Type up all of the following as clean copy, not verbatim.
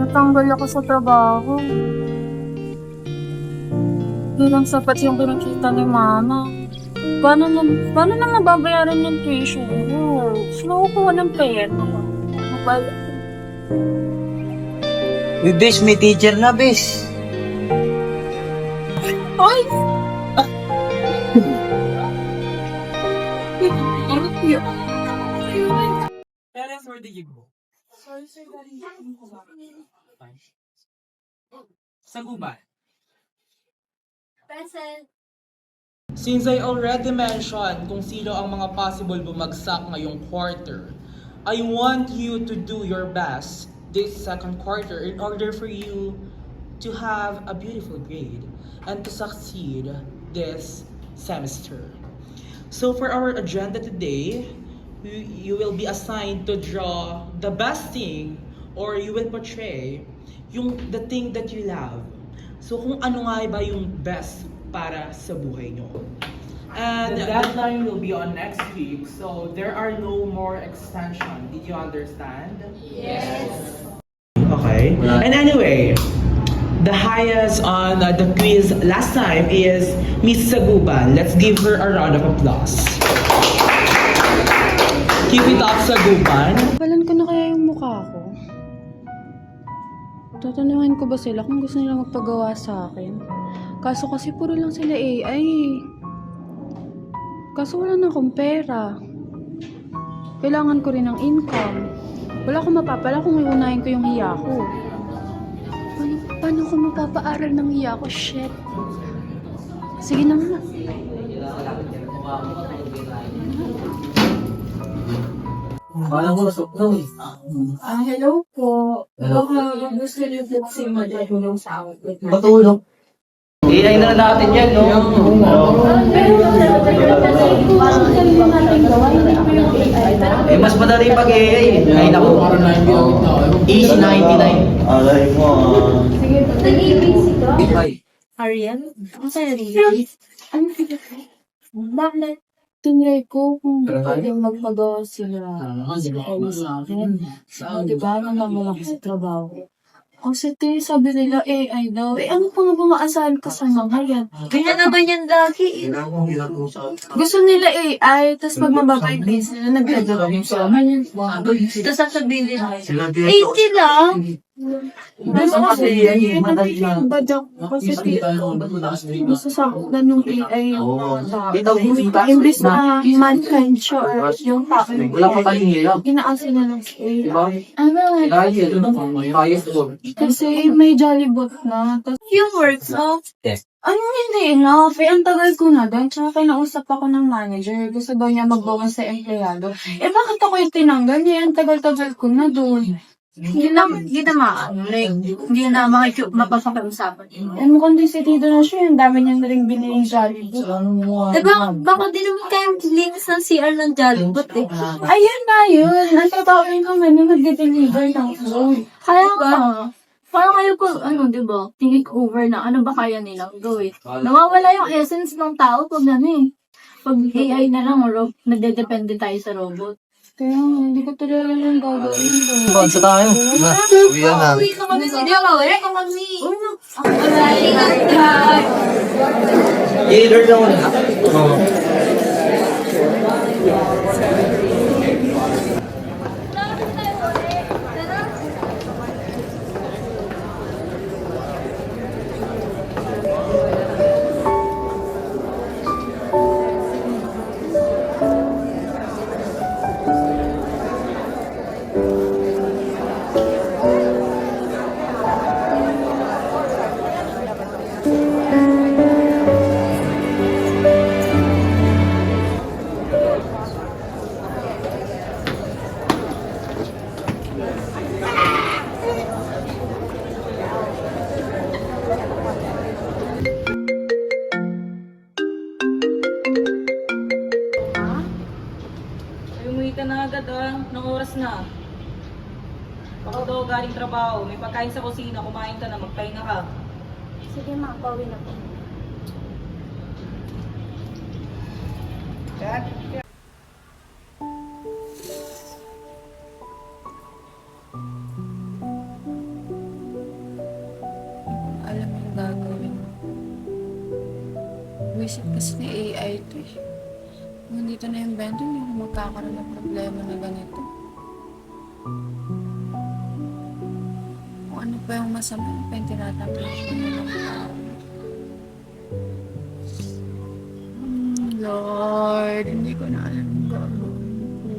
Natanggal ako sa trabaho. Hindi lang sapat yung pinakita ni mama. Paano na mababayaran yung tuition ko? Sino ko ng pera? Mabala. Bes, may teacher na, bes. Ay! Parents, where did you go? Sorry, sir. Sa Guban. Present. Since I already mentioned kung sino ang mga possible bumagsak ngayong quarter, I want you to do your best this second quarter in order for you to have a beautiful grade and to succeed this semester. So for our agenda today, you will be assigned to draw the best thing or you will portray the thing that you love. So kung ano nga ba yung best para sa buhay nyo. And the deadline will be on next week, so there are no more extension. Did you understand? Yes. Okay. And anyway, the highest on the quiz last time is Miss Saguban. Let's give her a round of applause. Keep it up, Saguban. Balan ko na kaya yung mukha ko? Tatanungin ko ba sila kung gusto nila magpagawa sa akin? Kaso kasi puro lang sila AI. Kaso wala na akong pera. Kailangan ko rin ng income. Wala akong mapapala kung iunahin ko yung hiya ko. Paano ko mapapaaral ng hiya ko? Shit. Sige na nga. Hello po. Baka gusto niyo po kasi matulong sa akin. Patulong. AI na natin yan, no? Mas madali pag AI. Ay, naku. Easy 99. Alay mo. Ay. Ariel? Ako sa'yo, Ariel. Ano bakit? Tinry ko kung pwedeng magpagawa sila sa akin. Diba? Nang naman ako sa trabaho. Kasi sabi nila AI daw. Ano pa nga ba maasahan ko sa mga yan? Ganyan naman yan lagi. Gusto nila AI, tapos pag mababa yung base nila, nagdadawin sa amin. Tapos sasabihin nila, 80 lang. Kasi madali lang. Kasi masasakutan yung AI imbis na mankind siya or yung tao. Wala pa tayong hirap. Inaasa na lang si AI. Diba? Kasi may Jollibot na. Tapos yung works off. Yes. Hindi enough. Ang tagal ko na doon. Tsaka kinausap ako ng manager. Gusto daw niya magbawas sa empleyado. Bakit ako yung tinanggal niya? Ang tagal-tagal ko na doon. Hindi na mapapakiusapan. Mukhang decidido na siya. Ang dami niya na rin binili yung Jollibot. Baka di naman kayong linis ng CR ng Jollibot eh. Ayun na yun. Nagtatawin ko man yung nag-deliver ng food. Kaya ba? Parang kayo po, diba? Take over na. Ano ba kaya nilang gawin? Nawawala yung essence ng tao pag pag AI na lang, nagdedepende tayo sa robot. Kaya hindi ko talaga lang gagawin doon. Bansa tayo. Uwi na. Uwi na kami. Hindi ako, ko kami. I-learn lang ulit. ka na agad ng oras na. Baka daw galing trabaho, may pagkain sa kusina, kumain ka na, magpahinga ka. Sige ma, pauwi na po. Alam mo yung gagawin mo. Wisit kasi ni AI to eh. Kung nandito na yung vendor, hindi ako magkakaroon ng problema na ganito. Kung ano pa yung masama, ano pa yung tinatampilan ko na ng tao. Lord, hindi ko na alam yung gagawin ko.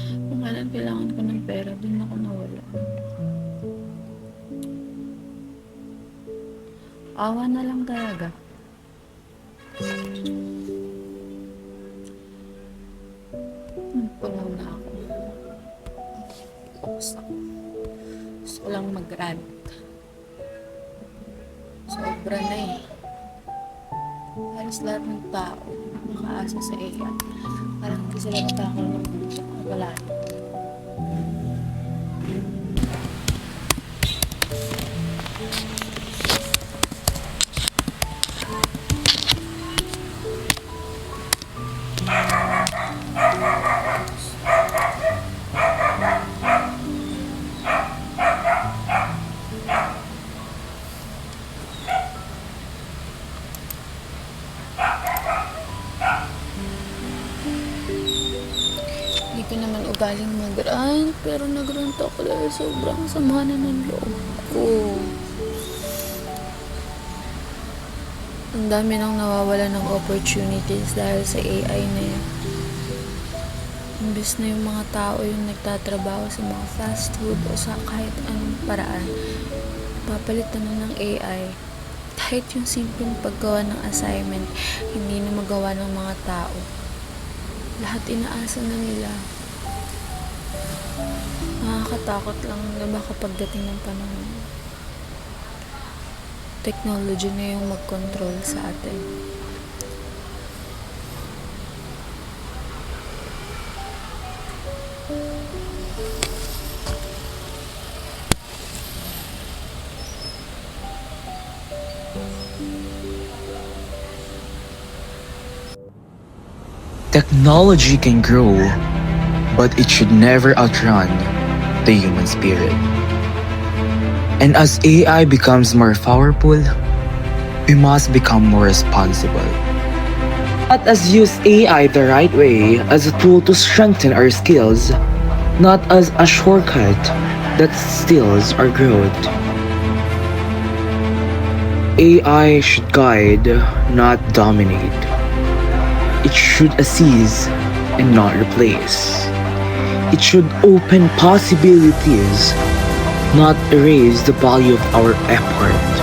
Kung kailan kailangan ko ng pera, dun ako nawala. Awa na lang talaga. Pulaw na ako. Focus ako. Gusto ko lang mag-rant. Sobra na eh. Halos lahat ng tao nakaasa sa AI. Parang hindi sila magkakaroon ng wala. Hindi ko naman ugaling mag-rant, pero nag-rant ako dahil sobrang sama na ng loob ko. Ang dami nang nawawala ng opportunities dahil sa AI na yun. Imbes na yung mga tao yung nagtatrabaho sa mga fast food o sa kahit anong paraan, papalitan na ng AI. Kahit yung simpleng paggawa ng assignment, hindi na magawa ng mga tao. Lahat inaasa na nila. Nakakatakot lang na baka pagdating ng panahon, technology na yung mag-control sa atin. Technology can grow, but it should never outrun the human spirit. And as AI becomes more powerful, we must become more responsible. Let us use AI the right way as a tool to strengthen our skills, not as a shortcut that steals our growth. AI should guide, not dominate. It should assist and not replace. It should open possibilities, not erase the value of our effort.